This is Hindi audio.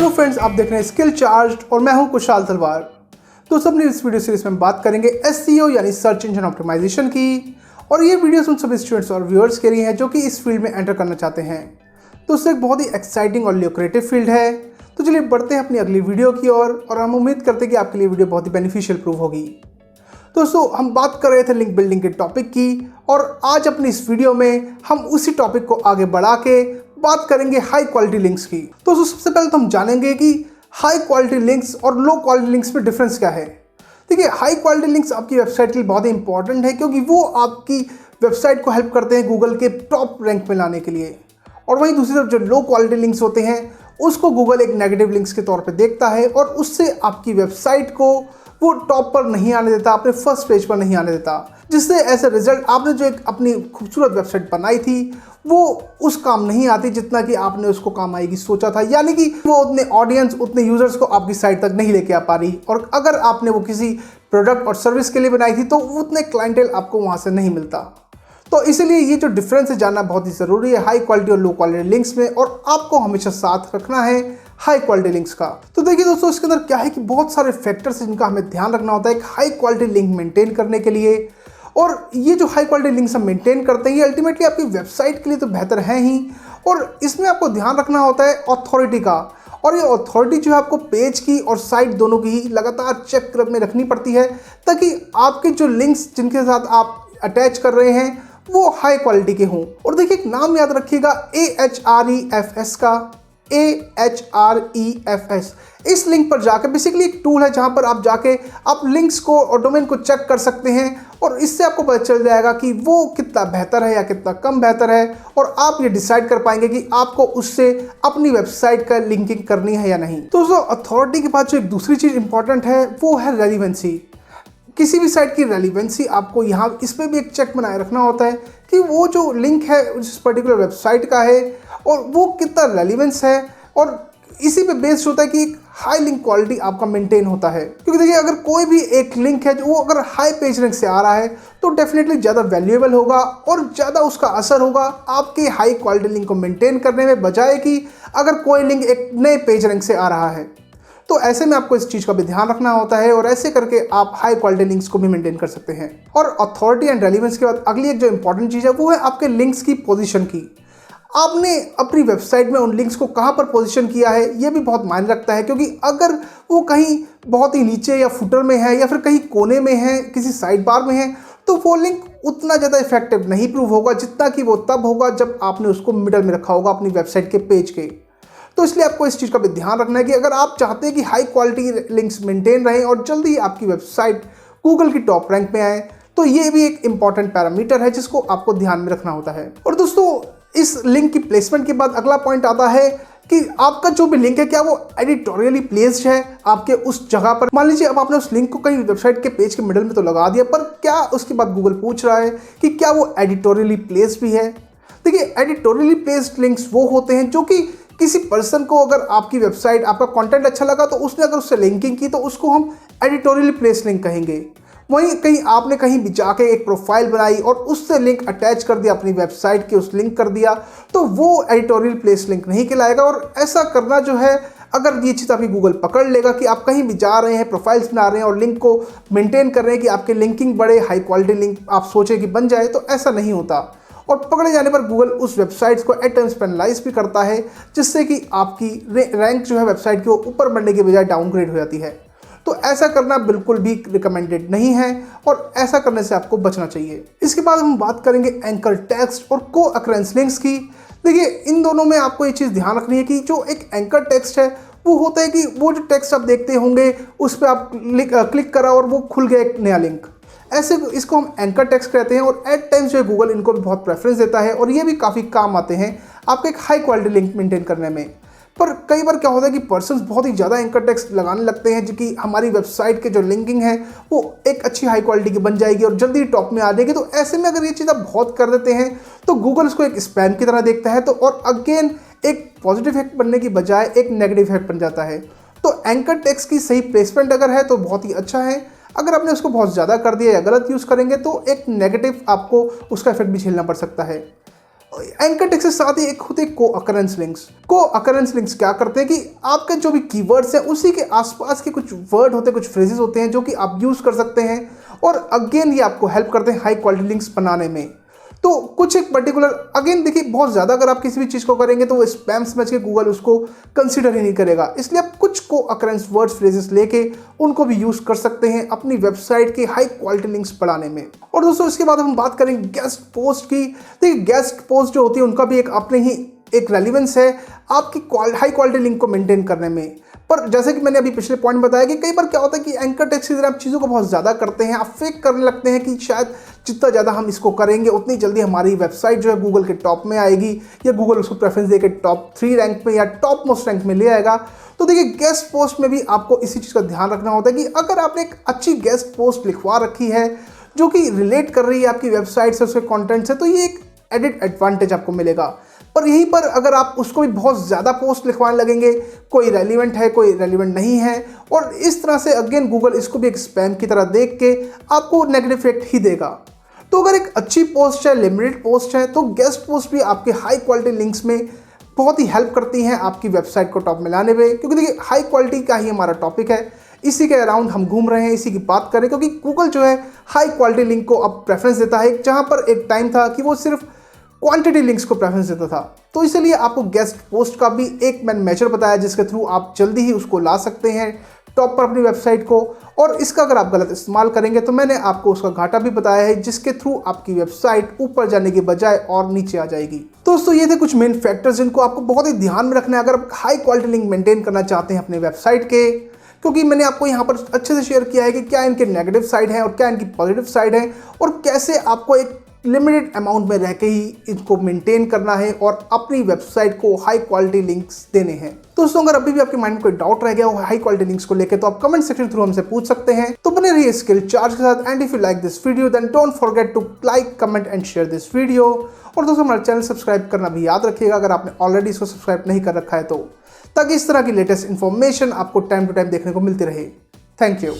हेलो फ्रेंड्स, आप देख रहे हैं स्किल चार्ज और मैं हूं कुशाल तलवार। दोस्तों, अपनी इस वीडियो सीरीज में बात करेंगे एसईओ यानी सर्च इंजन ऑप्टिमाइजेशन की। और ये वीडियोस उन सभी स्टूडेंट्स और व्यूअर्स के लिए है जो कि इस फील्ड में एंटर करना चाहते हैं। दोस्तों, एक बहुत ही एक्साइटिंग और ल्यूक्रेटिव फील्ड है। तो चलिए बढ़ते हैं अपनी अगली वीडियो की ओर और हम उम्मीद करते हैं कि आपके लिए वीडियो बहुत ही बेनिफिशियल प्रूव होगी। दोस्तों, हम बात कर रहे थे लिंक बिल्डिंग के टॉपिक की और आज अपनी इस वीडियो में हम उसी टॉपिक को आगे बढ़ा के बात करेंगे हाई क्वालिटी लिंक्स की। तो सबसे पहले तो हम जानेंगे कि हाई क्वालिटी लिंक्स और लो क्वालिटी लिंक्स में डिफरेंस क्या है। देखिए, हाई क्वालिटी लिंक्स आपकी वेबसाइट के लिए बहुत ही इंपॉर्टेंट है क्योंकि वो आपकी वेबसाइट को हेल्प करते हैं गूगल के टॉप रैंक में लाने के लिए। और वहीं दूसरी तरफ जो लो क्वालिटी लिंक्स होते हैं उसको गूगल एक नेगेटिव लिंक्स के तौर पे देखता है और उससे आपकी वेबसाइट को वो टॉप पर नहीं आने देता, अपने फर्स्ट पेज पर नहीं आने देता, जिससे एज ए रिजल्ट आपने जो एक अपनी खूबसूरत वेबसाइट बनाई थी वो उस काम नहीं आती जितना कि आपने उसको काम आएगी सोचा था। यानी कि वो उतने ऑडियंस, उतने यूजर्स को आपकी साइट तक नहीं लेके आ पा रही। और अगर आपने वो किसी प्रोडक्ट और सर्विस के लिए बनाई थी तो उतने क्लाइंटेल आपको वहाँ से नहीं मिलता। तो इसीलिए ये जो डिफरेंस है जानना बहुत ही ज़रूरी है हाई क्वालिटी और लो क्वालिटी लिंक्स में, और आपको हमेशा साथ रखना है हाई क्वालिटी लिंक्स का। तो देखिए दोस्तों, इसके अंदर क्या है कि बहुत सारे फैक्टर्स हैं जिनका हमें ध्यान रखना होता है एक हाई क्वालिटी लिंक मेंटेन करने के लिए। और ये जो हाई क्वालिटी लिंक्स हम मेंटेन करते हैं ये अल्टीमेटली आपकी वेबसाइट के लिए तो बेहतर है ही, और इसमें आपको ध्यान रखना होता है अथॉरिटी का। और ये अथॉरिटी जो है आपको पेज की और साइट दोनों की ही लगातार चेक में रखनी पड़ती है ताकि आपके जो लिंक्स जिनके साथ आप अटैच कर रहे हैं वो हाई क्वालिटी के हों। और देखिए, एक नाम याद रखिएगा AHREFS का, AHREFS। इस लिंक पर जाकर बेसिकली एक टूल है जहां पर आप जाके आप लिंक्स को और डोमेन को चेक कर सकते हैं और इससे आपको पता चल जाएगा कि वो कितना बेहतर है या कितना कम बेहतर है, और आप ये डिसाइड कर पाएंगे कि आपको उससे अपनी वेबसाइट का लिंकिंग करनी है या नहीं। तो अथॉरिटी के बाद जो एक दूसरी चीज़ इंपॉर्टेंट है वो है रेलिवेंसी। किसी भी साइट की रेलिवेंसी आपको यहाँ इसमें भी एक चेक बनाए रखना होता है कि वो जो लिंक है उस पर्टिकुलर वेबसाइट का है और वो कितना रेलिवेंस है, और इसी पे बेस्ड होता है कि एक हाई लिंक क्वालिटी आपका मेंटेन होता है। क्योंकि देखिए, अगर कोई भी एक लिंक है जो वो अगर हाई पेज रैंक से आ रहा है तो डेफिनेटली ज़्यादा वैल्यूएबल होगा और ज़्यादा उसका असर होगा आपके हाई क्वालिटी लिंक को मेंटेन करने में, बजाय कि अगर कोई लिंक एक नए पेज रैंक से आ रहा है। तो ऐसे में आपको इस चीज़ का भी ध्यान रखना होता है और ऐसे करके आप हाई क्वालिटी लिंक्स को भी मेंटेन कर सकते हैं। और अथॉरिटी एंड रेलिवेंस के बाद अगली एक जो इंपॉर्टेंट चीज़ है वो है आपके लिंक्स की पोजीशन की। आपने अपनी वेबसाइट में उन लिंक्स को कहाँ पर पोजीशन किया है ये भी बहुत मायने रखता है, क्योंकि अगर वो कहीं बहुत ही नीचे या फुटर में है या फिर कहीं कोने में है, किसी साइड बार में है, तो वो लिंक उतना ज़्यादा इफेक्टिव नहीं प्रूव होगा जितना कि वो तब होगा जब आपने उसको मिडल में रखा होगा अपनी वेबसाइट के पेज के। तो इसलिए आपको इस चीज़ का भी ध्यान रखना है कि अगर आप चाहते हैं कि हाई क्वालिटी लिंक्स मेंटेन रहें और जल्दी ही आपकी वेबसाइट गूगल की टॉप रैंक में आए, तो ये भी एक इंपॉर्टेंट पैरामीटर है जिसको आपको ध्यान में रखना होता है। और दोस्तों, इस लिंक की प्लेसमेंट के बाद अगला पॉइंट आता है कि आपका जो भी लिंक है क्या वो एडिटोरियली प्लेस्ड है आपके उस जगह पर। मान लीजिए अब आपने उस लिंक को कहीं वेबसाइट के पेज के मिडल में तो लगा दिया, पर क्या उसके बाद गूगल पूछ रहा है कि क्या वो एडिटोरियली प्लेस्ड भी है। देखिए, एडिटोरियली प्लेस्ड लिंक्स वो होते हैं जो कि किसी पर्सन को अगर आपकी वेबसाइट, आपका कंटेंट अच्छा लगा तो उसने अगर उससे लिंकिंग की तो उसको हम एडिटोरियली प्लेस्ड लिंक कहेंगे। वहीं कहीं आपने कहीं भी जाके एक प्रोफाइल बनाई और उससे लिंक अटैच कर दिया, अपनी वेबसाइट के उस लिंक कर दिया, तो वो एडिटोरियल प्लेस लिंक नहीं कहलाएगा। और ऐसा करना जो है, अगर ये चीज़ आपकी गूगल पकड़ लेगा कि आप कहीं भी जा रहे हैं, प्रोफाइल्स बना रहे हैं और लिंक को मेंटेन कर रहे हैं कि आपके लिंकिंग बड़े हाई क्वालिटी लिंक आप सोचें कि बन जाए, तो ऐसा नहीं होता। और पकड़े जाने पर गूगल उस वेबसाइट्स को एट टाइम्स पेनलाइज भी करता है, जिससे कि आपकी रैंक जो है वेबसाइट के ऊपर बढ़ने के बजाय डाउनग्रेड हो जाती है। तो ऐसा करना बिल्कुल भी रिकमेंडेड नहीं है और ऐसा करने से आपको बचना चाहिए। इसके बाद हम बात करेंगे एंकर टेक्स्ट और को अकरेंस लिंक्स की। देखिए, इन दोनों में आपको ये चीज़ ध्यान रखनी है कि जो एक एंकर टेक्स्ट है वो होता है कि वो जो टेक्स्ट आप देखते होंगे उस पर आप क्लिक करा और वो खुल गया एक नया लिंक, ऐसे इसको हम एंकर टेक्स्ट कहते हैं। और एट टाइम्स जो है गूगल इनको भी बहुत प्रेफरेंस देता है और ये भी काफ़ी काम आते हैं आपके एक हाई क्वालिटी लिंक मेंटेन करने में। पर कई बार क्या होता है कि पर्सन्स बहुत ही ज़्यादा एंकर टेक्स्ट लगाने लगते हैं जो कि हमारी वेबसाइट के जो लिंकिंग है वो एक अच्छी हाई क्वालिटी की बन जाएगी और जल्दी टॉप में आ जाएगी। तो ऐसे में अगर ये चीज़ आप बहुत कर देते हैं तो गूगल इसको एक स्पैम की तरह देखता है, तो और अगेन एक पॉजिटिव इफेक्ट बनने की बजाय एक नेगेटिव इफेक्ट बन जाता है। तो एंकर टेक्स्ट की सही प्लेसमेंट अगर है तो बहुत ही अच्छा है, अगर आपने उसको बहुत ज़्यादा कर दिया या गलत यूज़ करेंगे तो एक नेगेटिव आपको उसका इफेक्ट भी झेलना पड़ सकता है। एंकर टेक्स्ट के साथ ही एक होते को अकरेंस लिंक्स। को अकरेंस लिंक्स क्या करते हैं कि आपके जो भी कीवर्ड्स हैं उसी के आसपास के कुछ वर्ड होते हैं, कुछ फ्रेजेस होते हैं जो कि आप यूज़ कर सकते हैं, और अगेन ये आपको हेल्प करते हैं हाई क्वालिटी लिंक्स बनाने में। तो कुछ एक पर्टिकुलर, अगेन देखिए, बहुत ज़्यादा अगर आप किसी भी चीज़ को करेंगे तो वो स्पैम समझ के गूगल उसको कंसिडर ही नहीं करेगा। इसलिए आप कुछ को अकरेंस वर्ड्स फ्रेजेस लेके उनको भी यूज़ कर सकते हैं अपनी वेबसाइट के हाई क्वालिटी लिंक्स बढ़ाने में। और दोस्तों इसके बाद हम बात करेंगे गेस्ट पोस्ट की। देखिए गेस्ट पोस्ट जो होती है उनका भी एक अपने ही एक रेलिवेंस है आपकी हाई क्वालिटी लिंक को मेंटेन करने में। पर जैसे कि मैंने अभी पिछले पॉइंट बताया कि कई बार क्या होता है कि एंकर टेक्स्ट की तरह आप चीज़ों को बहुत ज़्यादा करते हैं, आप फेक करने लगते हैं कि शायद जितना ज़्यादा हम इसको करेंगे उतनी जल्दी हमारी वेबसाइट जो है गूगल के टॉप में आएगी, या गूगल उसको प्रेफरेंस देकर टॉप 3 रैंक में या टॉप मोस्ट रैंक में ले आएगा। तो देखिए गेस्ट पोस्ट में भी आपको इसी चीज़ का ध्यान रखना होता है कि अगर आपने एक अच्छी गेस्ट पोस्ट लिखवा रखी है जो कि रिलेट कर रही है आपकी वेबसाइट से, उसके कॉन्टेंट से, तो ये एक एडिड एडवांटेज आपको मिलेगा। पर यहीं पर अगर आप उसको भी बहुत ज़्यादा पोस्ट लिखवाने लगेंगे, कोई रेलिवेंट है कोई रेलिवेंट नहीं है, और इस तरह से अगेन गूगल इसको भी एक स्पैम की तरह देख के आपको नेगेटिव इफेक्ट ही देगा। तो अगर एक अच्छी पोस्ट है, लिमिटेड पोस्ट है, तो गेस्ट पोस्ट भी आपके हाई क्वालिटी लिंक्स में बहुत ही हेल्प करती हैं आपकी वेबसाइट को टॉप में लाने में। क्योंकि देखिए हाई क्वालिटी का ही हमारा टॉपिक है, इसी के अराउंड हम घूम रहे हैं, इसी की बात करें, क्योंकि गूगल जो है हाई क्वालिटी लिंक को अब प्रेफरेंस देता है, जहाँ पर एक टाइम था कि वो सिर्फ क्वांटिटी लिंक्स को प्रेफरेंस देता था। तो इसलिए आपको गेस्ट पोस्ट का भी एक मैंने मेजर बताया जिसके थ्रू आप जल्दी ही उसको ला सकते हैं टॉप पर अपनी वेबसाइट को। और इसका अगर आप गलत इस्तेमाल करेंगे तो मैंने आपको उसका घाटा भी बताया है, जिसके थ्रू आपकी वेबसाइट ऊपर जाने के बजाय और नीचे आ जाएगी। तो दोस्तों ये थे कुछ मेन फैक्टर्स जिनको आपको बहुत ही ध्यान में रखना है अगर आप हाई क्वालिटी लिंक मेंटेन करना चाहते हैं अपने वेबसाइट के। क्योंकि मैंने आपको यहाँ पर अच्छे से शेयर किया है कि क्या इनके नेगेटिव साइड है और क्या इनकी पॉजिटिव साइड है, और कैसे आपको एक लिमिटेड अमाउंट में रह के ही इसको मेंटेन करना है और अपनी वेबसाइट को हाई क्वालिटी लिंक्स देने हैं। दोस्तों अगर अभी भी आपके माइंड में कोई डाउट रह गया हो हाई क्वालिटी लिंक्स को लेकर, तो आप कमेंट सेक्शन थ्रू हमसे पूछ सकते हैं। तो बने रहिए स्किल चार्ज के साथ। And if you like this video then don't forget to like, comment and share this video. और दोस्तों हमारा चैनल सब्सक्राइब करना भी याद रखिएगा अगर आपने ऑलरेडी इसको सब्सक्राइब नहीं कर रखा है तो, ताकि इस तरह की लेटेस्ट इन्फॉर्मेशन आपको टाइम टू टाइम देखने को मिलती रहे। Thank you.